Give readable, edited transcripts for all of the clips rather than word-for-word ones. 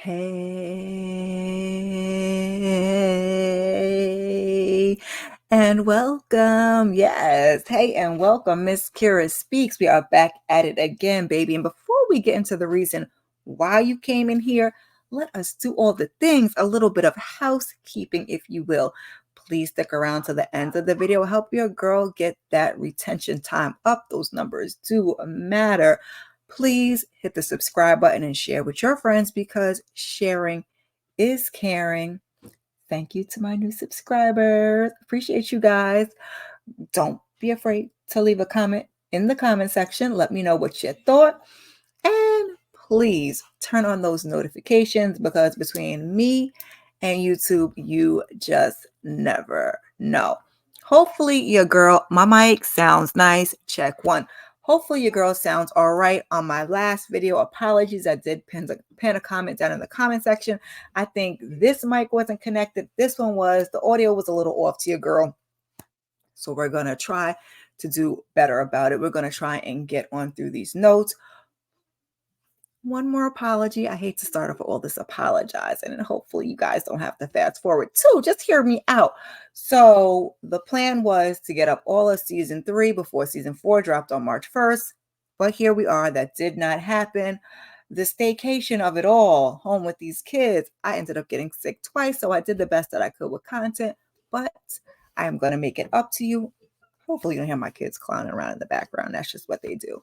Hey and welcome. Yes. Hey and welcome. Miss Kira Speaks. We are back at it again, baby. And before we get into the reason why you came in here, let us do all the things, a little bit of housekeeping, if you will. Please stick around to the end of the video. Help your girl get that retention time up. Those numbers do matter. Please hit the subscribe button and share with your friends because sharing is caring. Thank you to my new subscribers. Appreciate you guys. Don't be afraid to leave a comment in the comment section. Let me know what you thought. And please turn on those notifications because between me and YouTube, you just never know. Hopefully your girl, my mic sounds nice. Check one. Hopefully your girl sounds all right on my last video. Apologies, I did pin a comment down in the comment section. I think this mic wasn't connected. This one was. The audio was a little off to your girl. So we're going to try to do better about it. We're going to try and get on through these notes. One more apology. I hate to start off with all this apologizing, and hopefully you guys don't have to fast forward too. Just hear me out. So the plan was to get up all of season 3 before season 4 dropped on March 1st. But here we are. That did not happen. The staycation of it all, home with these kids, I ended up getting sick twice. So I did the best that I could with content, but I am going to make it up to you. Hopefully you don't hear my kids clowning around in the background. That's just what they do.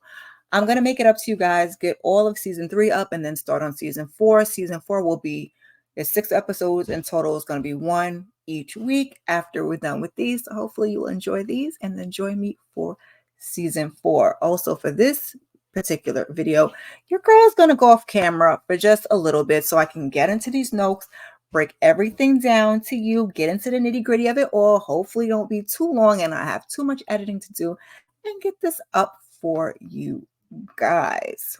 I'm going to make it up to you guys, get all of season 3 up, and then start on season 4. Season 4 will be, there's 6 episodes in total. It's going to be 1 each week after we're done with these. So hopefully you'll enjoy these and then join me for season 4. Also for this particular video, your girl's going to go off camera for just a little bit so I can get into these notes, break everything down to you, get into the nitty gritty of it all. Hopefully don't be too long and I have too much editing to do, and get this up for you guys.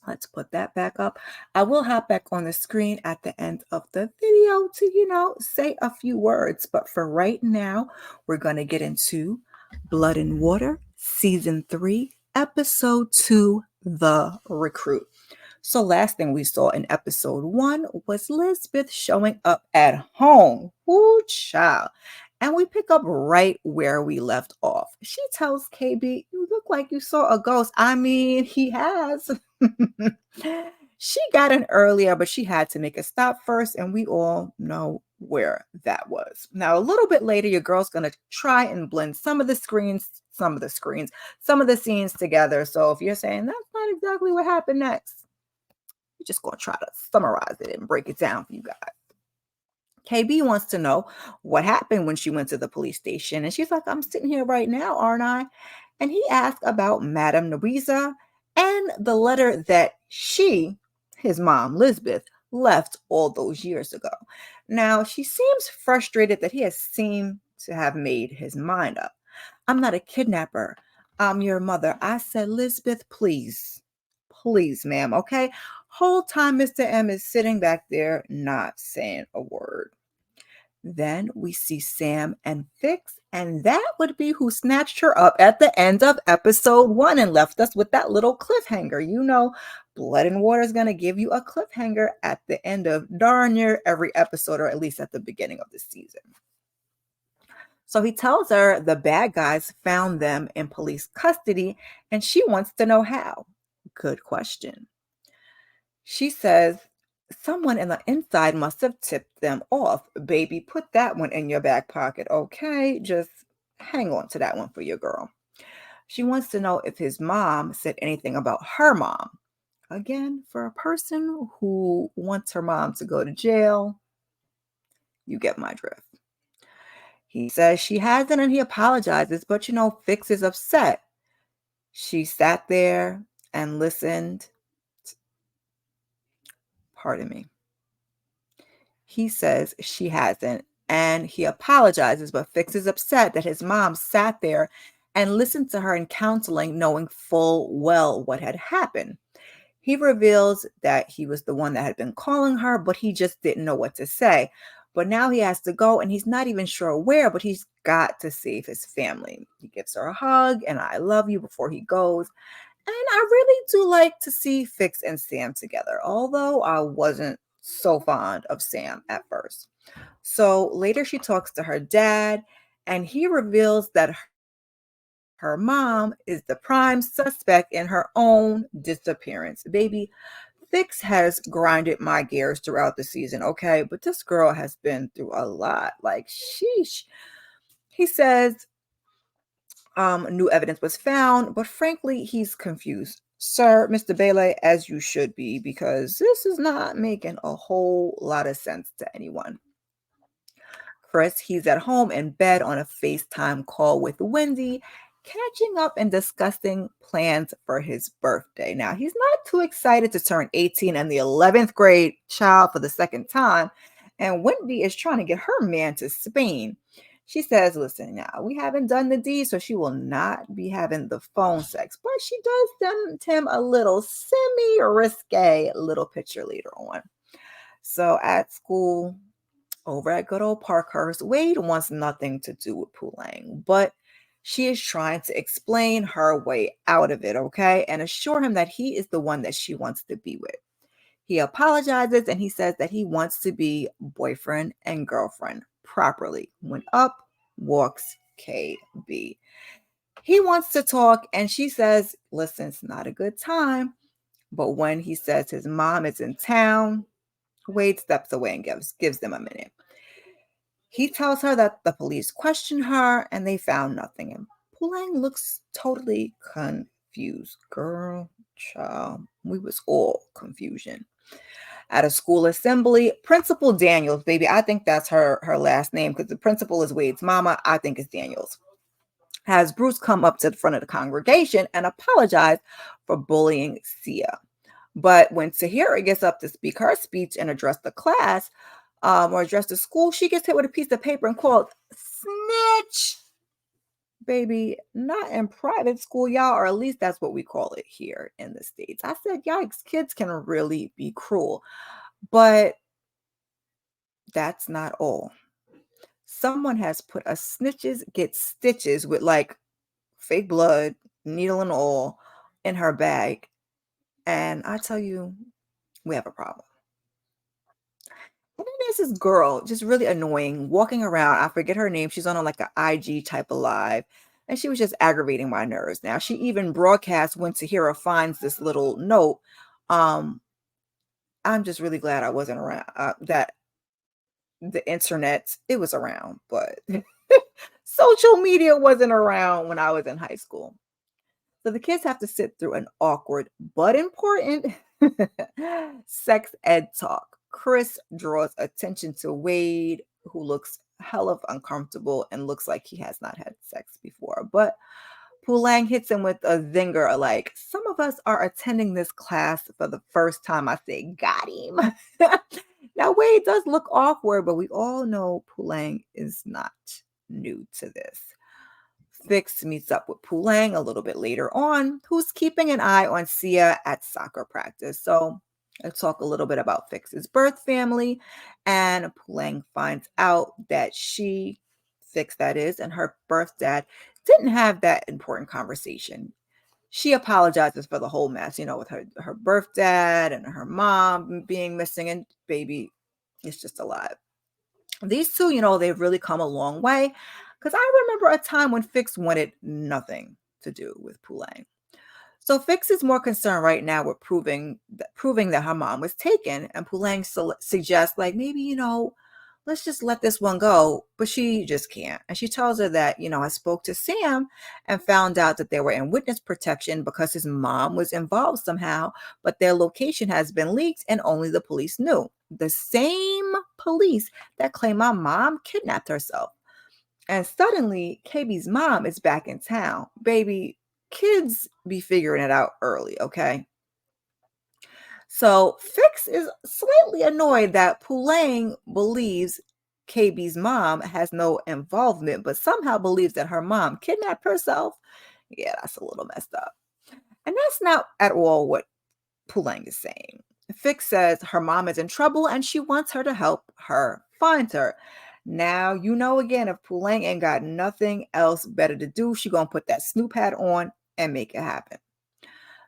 Let's put that back up. I will hop back on the screen at the end of the video to, say a few words. But for right now, we're going to get into Blood and Water, Season 3, Episode 2, The Recruit. So last thing we saw in Episode 1 was Lisbeth showing up at home. Ooh, child. And we pick up right where we left off. She tells KB, "You look like you saw a ghost." I mean, he has. She got in earlier, but she had to make a stop first, and we all know where that was. Now, a little bit later, your girl's going to try and blend some of the scenes together. So if you're saying that's not exactly what happened next, we're just going to try to summarize it and break it down for you guys. KB wants to know what happened when she went to the police station. And she's like, "I'm sitting here right now, aren't I?" And he asked about Madame Louisa and the letter that she, his mom, Lisbeth, left all those years ago. Now, she seems frustrated that he has seemed to have made his mind up. "I'm not a kidnapper. I'm your mother." I said, "Lisbeth, please, please, ma'am, okay?" Whole time Mr. M is sitting back there not saying a word. Then we see Sam and Fix, and that would be who snatched her up at the end of episode 1 and left us with that little cliffhanger. Blood and Water is going to give you a cliffhanger at the end of darn near every episode, or at least at the beginning of the season. So he tells her the bad guys found them in police custody, and she wants to know how. Good question. She says, "Someone in the inside must have tipped them off." Baby, put that one in your back pocket, okay? Just hang on to that one for your girl. She wants to know if his mom said anything about her mom. Again, for a person who wants her mom to go to jail, you get my drift. He says she hasn't and he apologizes, but Fix is upset. She sat there and listened. Pardon me. He says she hasn't, and he apologizes, but Fix is upset that his mom sat there and listened to her in counseling, knowing full well what had happened. He reveals that he was the one that had been calling her, but he just didn't know what to say. But now he has to go, and he's not even sure where, but he's got to save his family. He gives her a hug and "I love you" before he goes. And I really do like to see Fix and Sam together, although I wasn't so fond of Sam at first. So later she talks to her dad, and he reveals that her mom is the prime suspect in her own disappearance. Baby, Fix has grinded my gears throughout the season, okay? But this girl has been through a lot. Like, sheesh. He says new evidence was found, but frankly, he's confused. Sir, Mr. Bailey, as you should be, because this is not making a whole lot of sense to anyone. Chris, he's at home in bed on a FaceTime call with Wendy, catching up and discussing plans for his birthday. Now, he's not too excited to turn 18 and the 11th grade child for the second time, and Wendy is trying to get her man to Spain. She says, listen, now we haven't done the deed, so she will not be having the phone sex, but she does send him a little semi risque little picture later on. So at school, over at good old Parkhurst, Wade wants nothing to do with Poolang, but she is trying to explain her way out of it, okay? And assure him that he is the one that she wants to be with. He apologizes and he says that he wants to be boyfriend and girlfriend properly. When up walks KB. He wants to talk and she says, listen, it's not a good time. But when he says his mom is in town, Wade steps away and gives them a minute. He tells her that the police questioned her and they found nothing. And Pulang looks totally confused. Girl, child, we was all confusion. At a school assembly, Principal Daniels, baby, I think that's her last name because the principal is Wade's mama. I think it's Daniels. Has Bruce come up to the front of the congregation and apologize for bullying Sia. But when Tahira gets up to speak her speech and address the class, or address the school, she gets hit with a piece of paper and called snitch. Baby, not in private school, y'all, or at least that's what we call it here in the States. I said, yikes, kids can really be cruel. But that's not all. Someone has put a snitches get stitches with like fake blood, needle and all in her bag. And I tell you, we have a problem. And then there's this girl, just really annoying, walking around. I forget her name. She's on a, like an IG type of live. And she was just aggravating my nerves. Now, she even broadcast when Tahira finds this little note. Um, I'm just really glad I wasn't around, that the internet, it was around, but social media wasn't around when I was in high school. So the kids have to sit through an awkward but important sex ed talk. Chris draws attention to Wade, who looks hell of uncomfortable and looks like he has not had sex before. But Pulang hits him with a zinger like, some of us are attending this class for the first time. I say, got him. Now, Wade does look awkward, but we all know Pulang is not new to this. Fix meets up with Pulang a little bit later on, who's keeping an eye on Sia at soccer practice. So I talk a little bit about Fix's birth family, and Pulang finds out that Fix that is, and her birth dad didn't have that important conversation. She apologizes for the whole mess, with her birth dad and her mom being missing, and baby, it's just a lot. These two, they've really come a long way because I remember a time when Fix wanted nothing to do with Pulang. So Fix is more concerned right now with proving that her mom was taken, and Pulang suggests like maybe let's just let this one go, but she just can't. And she tells her that I spoke to Sam and found out that they were in witness protection because his mom was involved somehow, but their location has been leaked and only the police knew. The same police that claim my mom kidnapped herself. And suddenly, KB's mom is back in town. Baby, kids be figuring it out early, okay? So Fix is slightly annoyed that Pulang believes KB's mom has no involvement, but somehow believes that her mom kidnapped herself. Yeah, that's a little messed up. And that's not at all what Pulang is saying. Fix says her mom is in trouble and she wants her to help her find her. Now, again, if Pulang ain't got nothing else better to do, she gonna put that Snoop hat on and make it happen.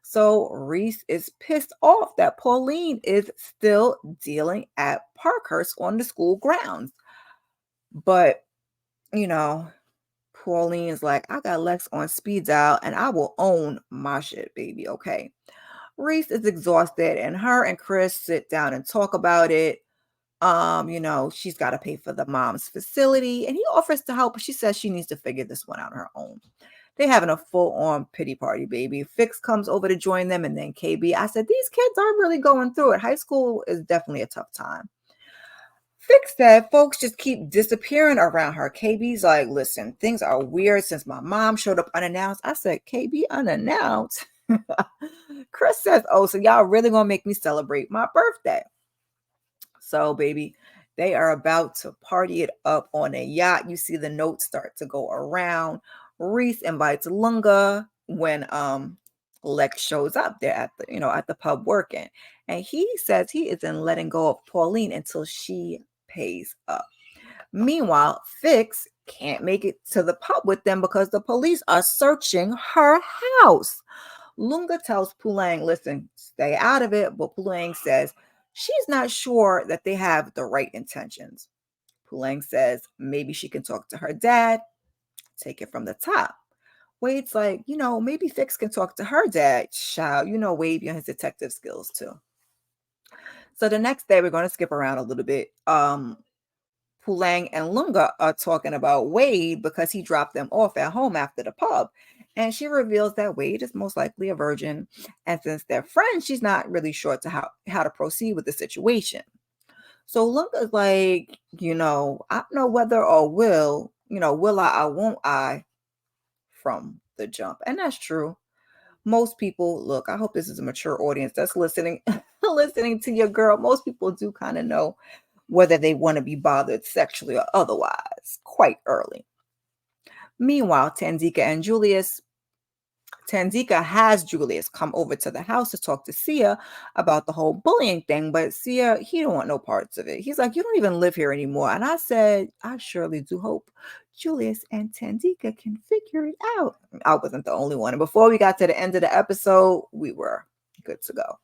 So Reese is pissed off that Pauline is still dealing at Parkhurst on the school grounds. But, you know, Pauline is like, I got Lex on speed dial and I will own my shit, baby. Okay. Reese is exhausted and her and Chris sit down and talk about it. She's got to pay for the mom's facility and he offers to help, but she says she needs to figure this one out on her own. They having a full-on pity party, baby. Fix comes over to join them, and then KB. I said, these kids are really going through it. High school is definitely a tough time. Fix said folks just keep disappearing around her. KB's like, listen, things are weird since my mom showed up unannounced. I said, KB unannounced? Chris says, oh, so y'all really gonna make me celebrate my birthday. So, baby, they are about to party it up on a yacht. You see the notes start to go around. Reese invites Lunga when Lex shows up there at the pub working. And he says he isn't letting go of Pauline until she pays up. Meanwhile, Fix can't make it to the pub with them because the police are searching her house. Lunga tells Pulang, listen, stay out of it, but Pulang says she's not sure that they have the right intentions. Pulang says maybe she can talk to her dad, take it from the top. Wade's like, maybe Fix can talk to her dad. Child, Wade and his detective skills too. So the next day, we're going to skip around a little bit. Pulang and Lunga are talking about Wade because he dropped them off at home after the pub. And she reveals that Wade is most likely a virgin. And since they're friends, she's not really sure to how to proceed with the situation. So Lunga's like, I don't know whether or will I or won't I from the jump. And that's true. Most people, look, I hope this is a mature audience that's listening, listening to your girl. Most people do kind of know whether they want to be bothered sexually or otherwise quite early. Meanwhile, Tanzika has Julius come over to the house to talk to Sia about the whole bullying thing, but Sia, he don't want no parts of it. He's like, you don't even live here anymore. And I said, I surely do hope Julius and Tanzika can figure it out. I wasn't the only one. And before we got to the end of the episode, we were good to go.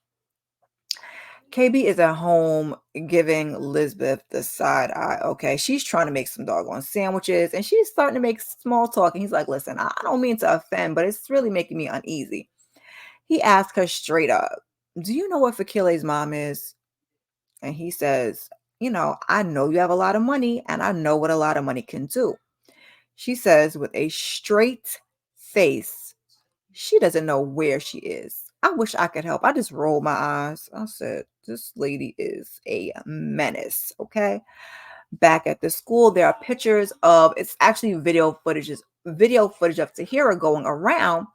KB is at home giving Lisbeth the side eye. Okay, she's trying to make some doggone sandwiches and she's starting to make small talk. And he's like, listen, I don't mean to offend, but it's really making me uneasy. He asked her straight up, do you know what Fakile's mom is? And he says, I know you have a lot of money and I know what a lot of money can do. She says with a straight face, she doesn't know where she is. I wish I could help. I just rolled my eyes. I said, this lady is a menace. Okay. Back at the school, there are pictures of it's actually video footage of Tahira going around.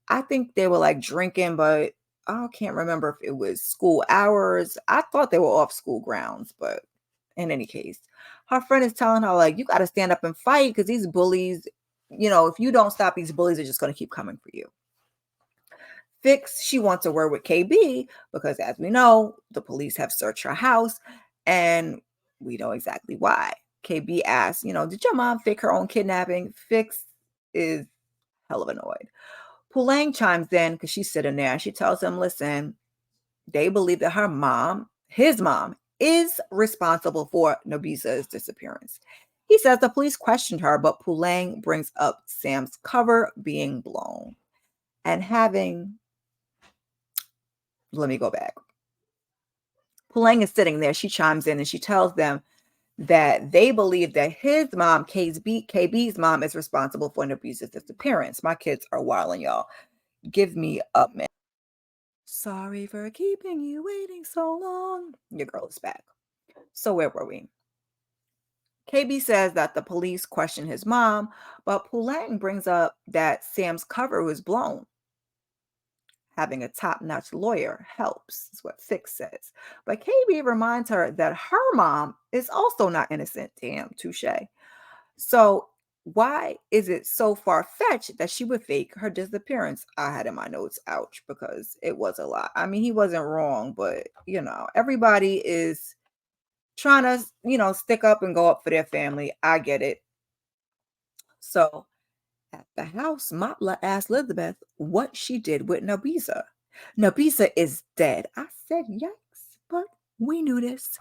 I think they were like drinking, but I can't remember if it was school hours. I thought they were off school grounds, but in any case, her friend is telling her, like, you got to stand up and fight because these bullies, if you don't stop, these bullies are just going to keep coming for you. Fix, she wants to work with KB because, as we know, the police have searched her house and we know exactly why. KB asks, did your mom fake her own kidnapping? Fix is hell of annoyed. Pulang chimes in because she's sitting there and she tells him, listen, they believe that his mom, is responsible for Nobisa's disappearance. He says the police questioned her, but Pulang brings up Sam's cover being blown and let me go back. Pulang is sitting there. She chimes in and she tells them that they believe that his mom, KB's mom, is responsible for Nobisa's disappearance. My kids are wilding, y'all. Give me a minute. Sorry for keeping you waiting so long. Your girl is back. So where were we? KB says that the police question his mom, but Pulang brings up that Sam's cover was blown. Having a top-notch lawyer helps, is what Fix says. But KB reminds her that her mom is also not innocent. Damn, touche. So why is it so far-fetched that she would fake her disappearance? I had in my notes, ouch, because it was a lot. I mean, he wasn't wrong, but, everybody is trying to, stick up and go up for their family. I get it. So At the house, Matla asked Elizabeth what she did with Nabisa. Nabisa is dead. I said, yikes, but we knew this.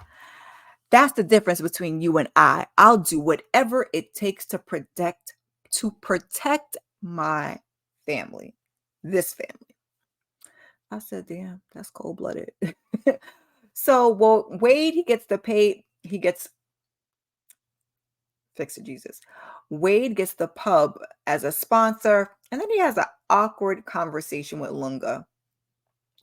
That's the difference between you and I. I'll do whatever it takes to protect my family. This family. I said, damn, that's cold-blooded. So, well, Wade, he gets the paid, he gets fix it, Jesus. Wade gets the pub as a sponsor, and then he has an awkward conversation with Lunga.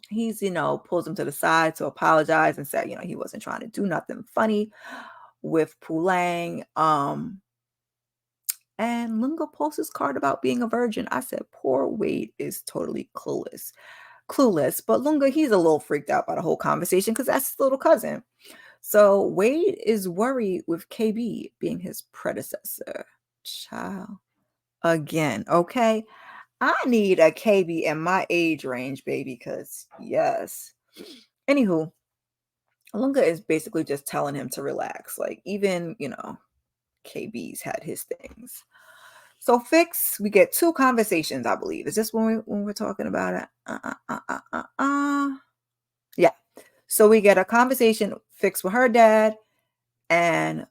He's, pulls him to the side to apologize and said, he wasn't trying to do nothing funny with Pulang. And Lunga posts his card about being a virgin. I said, poor Wade is totally clueless. Clueless, but Lunga, he's a little freaked out by the whole conversation because that's his little cousin. So Wade is worried with KB being his predecessor. Child. Again, okay? I need a KB in my age range, baby, because yes. Anywho, Lunga is basically just telling him to relax. Like, even, KB's had his things. So Fix, we get two conversations, I believe. Is this when we're talking about it? Yeah. So we get a conversation Fix with her dad, and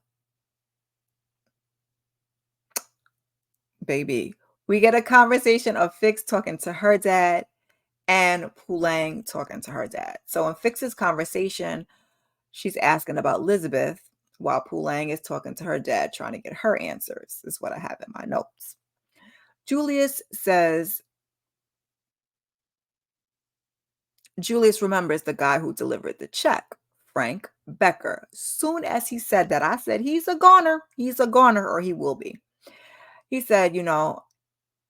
baby, we get a conversation of Fix talking to her dad and Pulang talking to her dad. So in Fix's conversation, she's asking about Elizabeth while Pulang is talking to her dad, trying to get her answers, is what I have in my notes. Julius remembers the guy who delivered the check, Frank Becker. Soon as he said that, I said, he's a goner. He's a goner, or he will be. He said,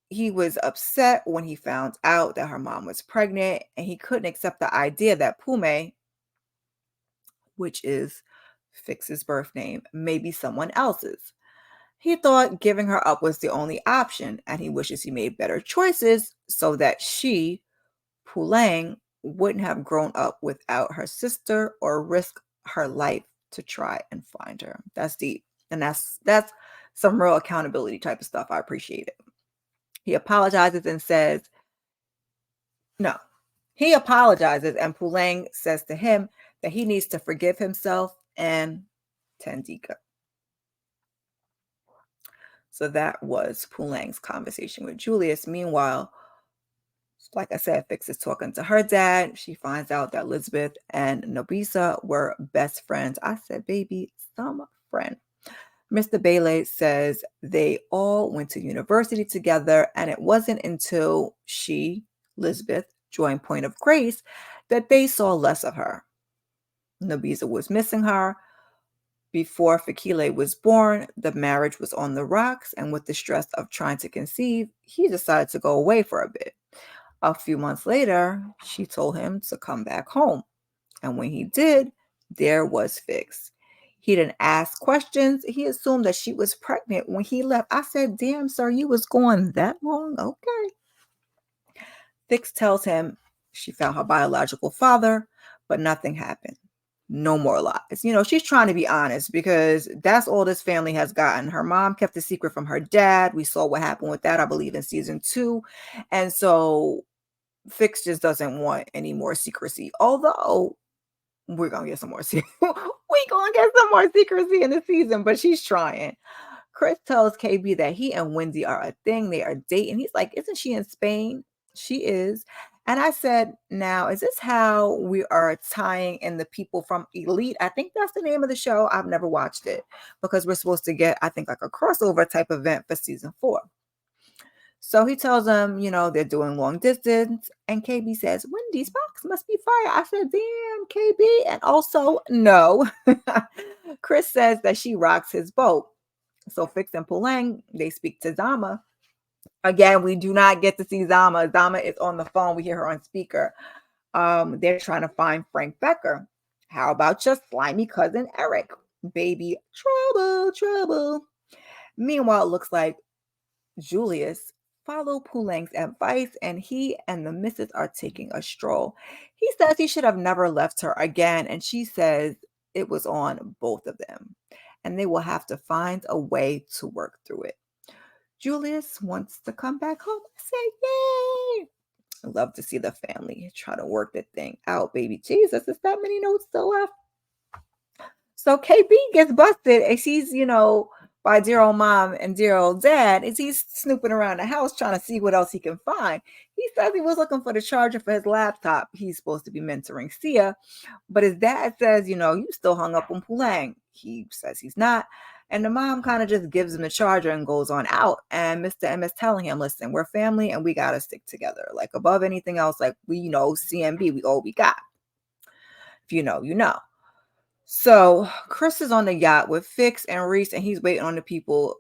he was upset when he found out that her mom was pregnant, and he couldn't accept the idea that Pume, which is Fix's birth name, may be someone else's. He thought giving her up was the only option, and he wishes he made better choices so that she, Pulang, wouldn't have grown up without her sister or risk her life to try and find her. That's deep. And that's some real accountability type of stuff. I appreciate it. He apologizes and says, no. He apologizes, and Pulang says to him that he needs to forgive himself and Tandika. So that was Pulang's conversation with Julius. Meanwhile, like I said, Fix is talking to her dad. She finds out that Elizabeth and Nobisa were best friends. I said, baby, some friend. Mr. Bailey says they all went to university together, and it wasn't until she, Elizabeth, joined Point of Grace that they saw less of her. Nobisa was missing her. Before Fakile was born, the marriage was on the rocks, and with the stress of trying to conceive, he decided to go away for a bit. A few months later, she told him to come back home. And when he did, there was Fix. He didn't ask questions. He assumed that she was pregnant when he left. I said, damn, sir, you was gone that long? Okay. Fix tells him she found her biological father, but nothing happened. No more lies. She's trying to be honest because that's all this family has gotten. Her mom kept a secret from her dad. We saw what happened with that, I believe, in season 2. And so Fix just doesn't want any more secrecy. Although we're going to get some more secrecy. We're going to get some more secrecy in the season, but she's trying. Chris tells KB that he and Wendy are a thing. They are dating. He's like, isn't she in Spain? She is. And I said, now, is this how we are tying in the people from Elite? I think that's the name of the show. I've never watched it because we're supposed to get, I think, like a crossover type event for season 4. So he tells them, they're doing long distance. And KB says, Wendy's box must be fire. I said, damn, KB. And also, no. Chris says that she rocks his boat. So Fix and Pulang, they speak to Zama. Again, we do not get to see Zama. Zama is on the phone. We hear her on speaker. They're trying to find Frank Becker. How about your slimy cousin Eric? Baby, trouble. Meanwhile, it looks like Julius followed Pulang's advice, and he and the missus are taking a stroll. He says he should have never left her again, and she says it was on both of them, and they will have to find a way to work through it. Julius wants to come back home. I said, yay. I love to see the family try to work the thing out, baby. Jesus, is that many notes still left? So KB gets busted and she's, by dear old mom and dear old dad, and he's snooping around the house trying to see what else he can find. He says he was looking for the charger for his laptop. He's supposed to be mentoring Sia, but his dad says, you still hung up on Pulang. He says he's not. And the mom kind of just gives him the charger and goes on out. And Mr. M is telling him, listen, we're family and we got to stick together. Like above anything else, like CMB, we all we got. If you know, you know. So Chris is on the yacht with Fix and Reese, and he's waiting on the people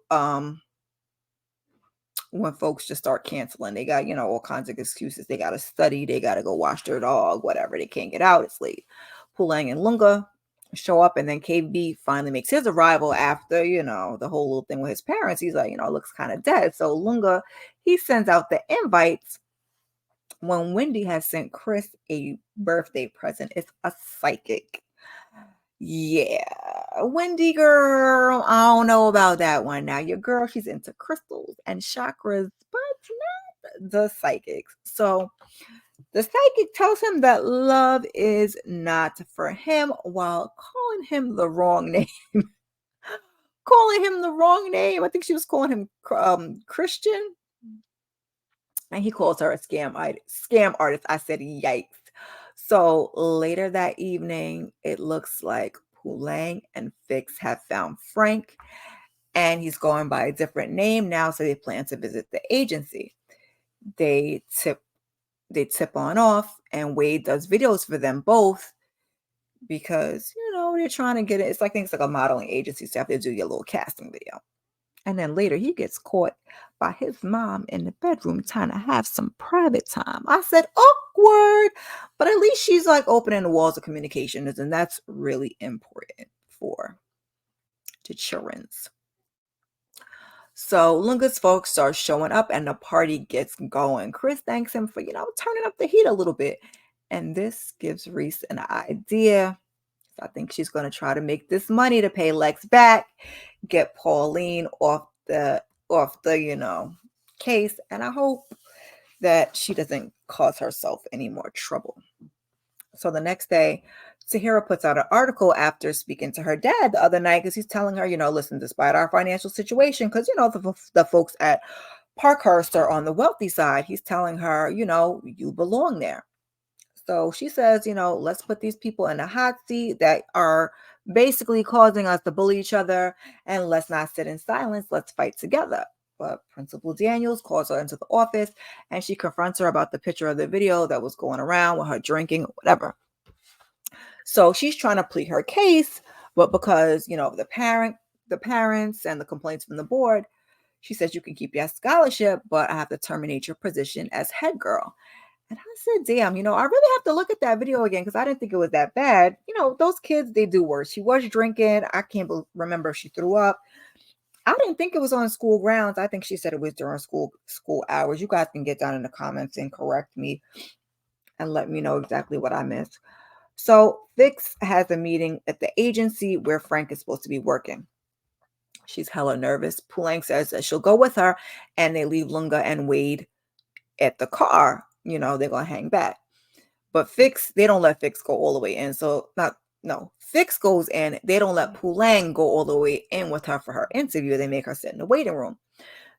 when folks just start canceling. They got, all kinds of excuses. They got to study. They got to go wash their dog, whatever. They can't get out. It's late. Pulang and Lunga show up, and then KB finally makes his arrival after, the whole little thing with his parents. He's like, it looks kind of dead. So Lunga, he sends out the invites when Wendy has sent Chris a birthday present. It's a psychic. Yeah, Wendy girl, I don't know about that one. Now, your girl, she's into crystals and chakras, but not the psychics. So the psychic tells him that love is not for him while calling him the wrong name. Calling him the wrong name. I think she was calling him Christian. And he calls her a scam artist. I said, yikes. So later that evening, it looks like Pulang and Fix have found Frank, and he's going by a different name now. So they plan to visit the agency. They tip on off, and Wade does videos for them both because they're trying to get it. It's like a modeling agency, so you have to do your little casting video. And then later he gets caught by his mom in the bedroom trying to have some private time. I said, awkward. But at least she's like opening the walls of communication, and that's really important for the children's. So Lunga's folks start showing up and the party gets going. Chris thanks him for, turning up the heat a little bit. And this gives Reese an idea. I think she's going to try to make this money to pay Lex back, get Pauline off the case, and I hope that she doesn't cause herself any more trouble. So the next day, Tahira puts out an article after speaking to her dad the other night because he's telling her, listen, despite our financial situation, because the folks at Parkhurst are on the wealthy side, he's telling her, you belong there. So she says, let's put these people in a hot seat that are basically causing us to bully each other, and let's not sit in silence. Let's fight together. But Principal Daniels calls her into the office, and she confronts her about the picture of the video that was going around with her drinking or whatever. So she's trying to plead her case, but because, the parents and the complaints from the board, she says you can keep your scholarship, but I have to terminate your position as head girl. And I said, damn, I really have to look at that video again because I didn't think it was that bad. Those kids, they do worse. She was drinking. I can't remember if she threw up. I didn't think it was on school grounds. I think she said it was during school hours. You guys can get down in the comments and correct me and let me know exactly what I missed. So Fix has a meeting at the agency where Frank is supposed to be working. She's hella nervous. Pulang says that she'll go with her, and they leave Lunga and Wade at the car. They're going to hang back. But they don't let Fix go all the way in. Fix goes in. They don't let Pulang go all the way in with her for her interview. They make her sit in the waiting room.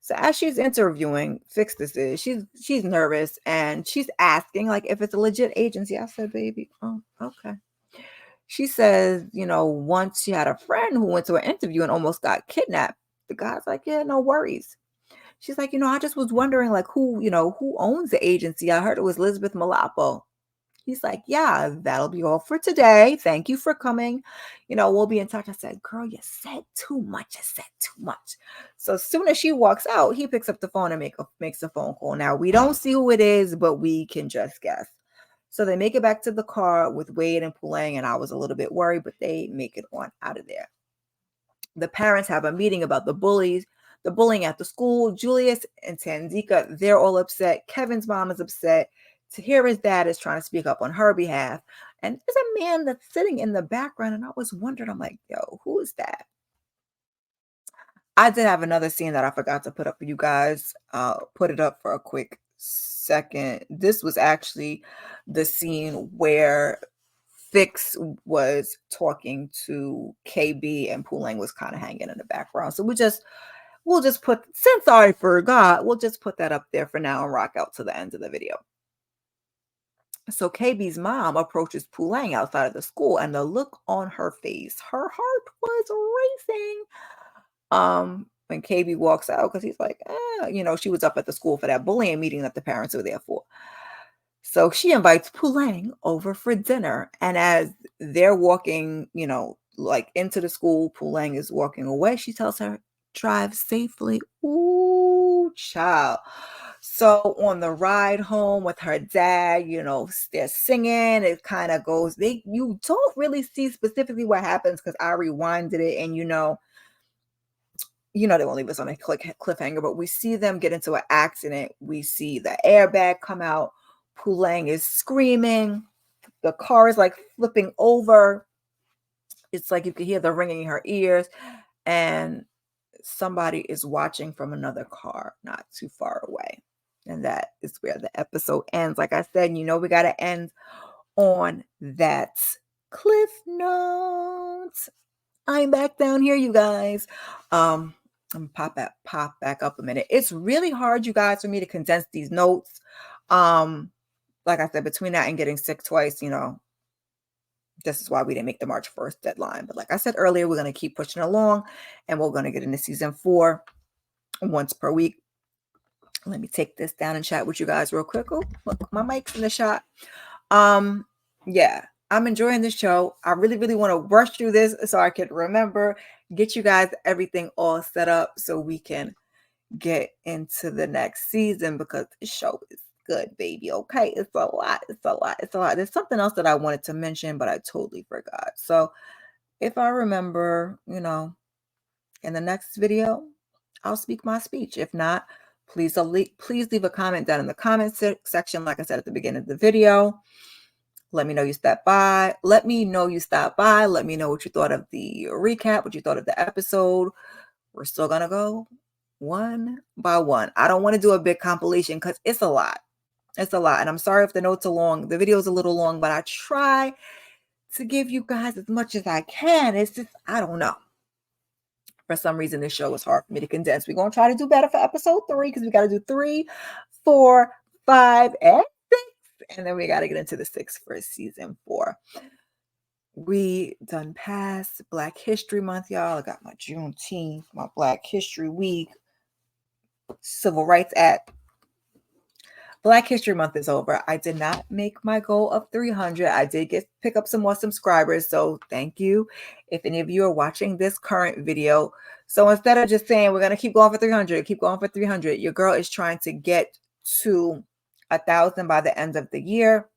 So as she's interviewing Fix, she's nervous, and she's asking like if it's a legit agency. I said, baby, oh, okay. She says, once she had a friend who went to an interview and almost got kidnapped. The guy's like, yeah, no worries. She's like, I just was wondering like who owns the agency. I heard it was Elizabeth Malapo. He's like, yeah, that'll be all for today. Thank you for coming. We'll be in touch. I said, girl, you said too much. So as soon as she walks out, he picks up the phone and makes a phone call. Now, we don't see who it is, but we can just guess. So they make it back to the car with Wade and Pulang, and I was a little bit worried, but they make it on out of there. The parents have a meeting about the bullying at the school. Julius and Tanzika, they're all upset. Kevin's mom is upset. Tahira's dad is trying to speak up on her behalf. And there's a man that's sitting in the background, and I was wondering, I'm like, yo, who is that? I did have another scene that I forgot to put up for you guys. I'll put it up for a quick second. This was actually the scene where Fix was talking to KB and Poolang was kind of hanging in the background. So we'll just put, since I forgot, we'll just put that up there for now and rock out to the end of the video. So KB's mom approaches Poolang outside of the school, and the look on her face, her heart was racing. When KB walks out, because he's like, she was up at the school for that bullying meeting that the parents were there for. So she invites Poolang over for dinner. And as they're walking, like into the school, Poolang is walking away. She tells her, drive safely. Ooh, child. So on the ride home with her dad, they're singing. It kind of goes, you don't really see specifically what happens because I rewinded it and they won't leave us on a cliffhanger, but we see them get into an accident. We see the airbag come out. Poolang is screaming. The car is like flipping over. It's like you could hear the ringing in her ears. And somebody is watching from another car not too far away. And that is where the episode ends. Like I said, we got to end on that cliff note. I'm back down here, you guys. I'm pop back up a minute. It's really hard, you guys, for me to condense these notes. Like I said, between that and getting sick twice, this is why we didn't make the March 1st deadline. But like I said earlier, we're going to keep pushing along and we're going to get into season 4 once per week. Let me take this down and chat with you guys real quick. Oh, look, my mic's in the shot. Yeah, I'm enjoying this show. I really, really want to rush through this so I can remember, get you guys everything all set up so we can get into the next season because the show is good, baby. Okay, it's a lot. There's something else that I wanted to mention, but I totally forgot. So if I remember, in the next video, I'll speak my speech. If not, please leave a comment down in the comment section. Like I said at the beginning of the video, let me know you stopped by. Let me know what you thought of the recap, what you thought of the episode. We're still gonna go one by one. I don't want to do a big compilation because it's a lot. And I'm sorry if the notes are long. The video is a little long, but I try to give you guys as much as I can. It's just, I don't know. For some reason, this show is hard for me to condense. We're going to try to do better for episode 3 because we got to do 3, 4, 5, and 6. And then we got to get into the 6 for season 4. We done past Black History Month, y'all. I got my Juneteenth, my Black History Week, Civil Rights Act. Black History Month is over. I did not make my goal of 300. I did pick up some more subscribers, so thank you if any of you are watching this current video. So instead of just saying we're going to keep going for 300, your girl is trying to get to 1,000 by the end of the year.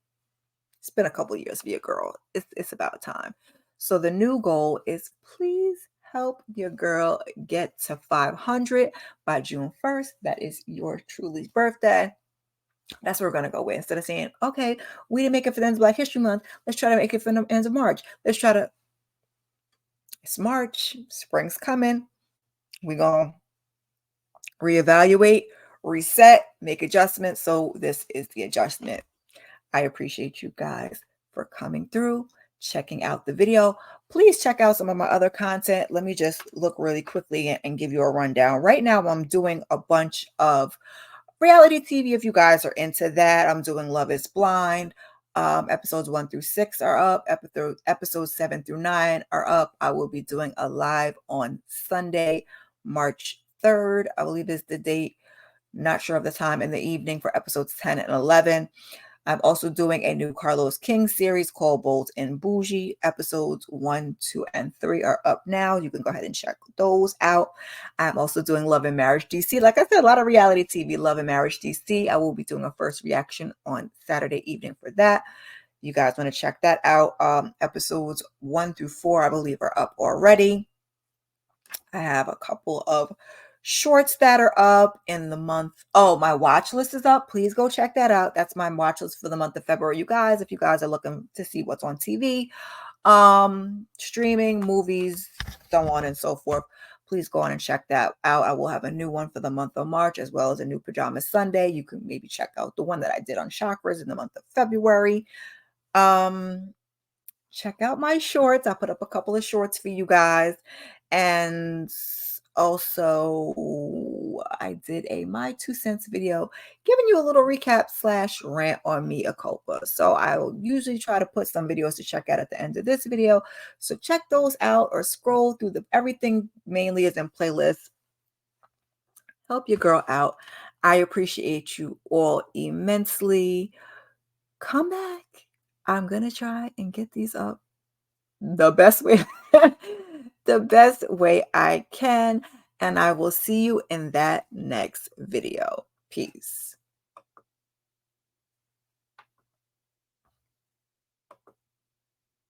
It's been a couple of years for your girl. It's about time. So the new goal is please help your girl get to 500 by June 1st. That is your truly's birthday. That's what we're going to go with. Instead of saying, okay, we didn't make it for the end of Black History Month. Let's try to make it for the end of March. It's March. Spring's coming. We're going to reevaluate, reset, make adjustments. So this is the adjustment. I appreciate you guys for coming through, checking out the video. Please check out some of my other content. Let me just look really quickly and give you a rundown. Right now, I'm doing a bunch of reality TV. If you guys are into that, I'm doing Love is Blind. Episodes 1 through 6 are up. Episodes 7 through 9 are up. I will be doing a live on Sunday, March 3rd. I believe is the date. Not sure of the time, in the evening for episodes 10 and 11. I'm also doing a new Carlos King series called Bold and Bougie. Episodes 1, 2, and 3 are up now. You can go ahead and check those out. I'm also doing Love and Marriage DC. Like I said, a lot of reality TV, Love and Marriage DC. I will be doing a first reaction on Saturday evening for that. You guys want to check that out. Episodes 1 through 4, I believe, are up already. I have a couple of shorts that are up in the month. Oh, my watch list is up. Please go check that out. That's my watch list for the month of February. You guys, if you guys are looking to see what's on TV, streaming, movies, so on and so forth. please go on and check that out. I will have a new one for the month of March, as well as a new Pajama Sunday. You can maybe check out the one that I did on chakras in the month of February. Check out my shorts. I put up a couple of shorts for you guys. And also, I did a My Two Cents video giving you a little recap / rant on mea culpa. So I will usually try to put some videos to check out at the end of this video. So check those out or scroll through everything mainly is in playlists. Help your girl out. I appreciate you all immensely. Come back. I'm going to try and get these up the best way the best way I can, and I will see you in that next video. Peace.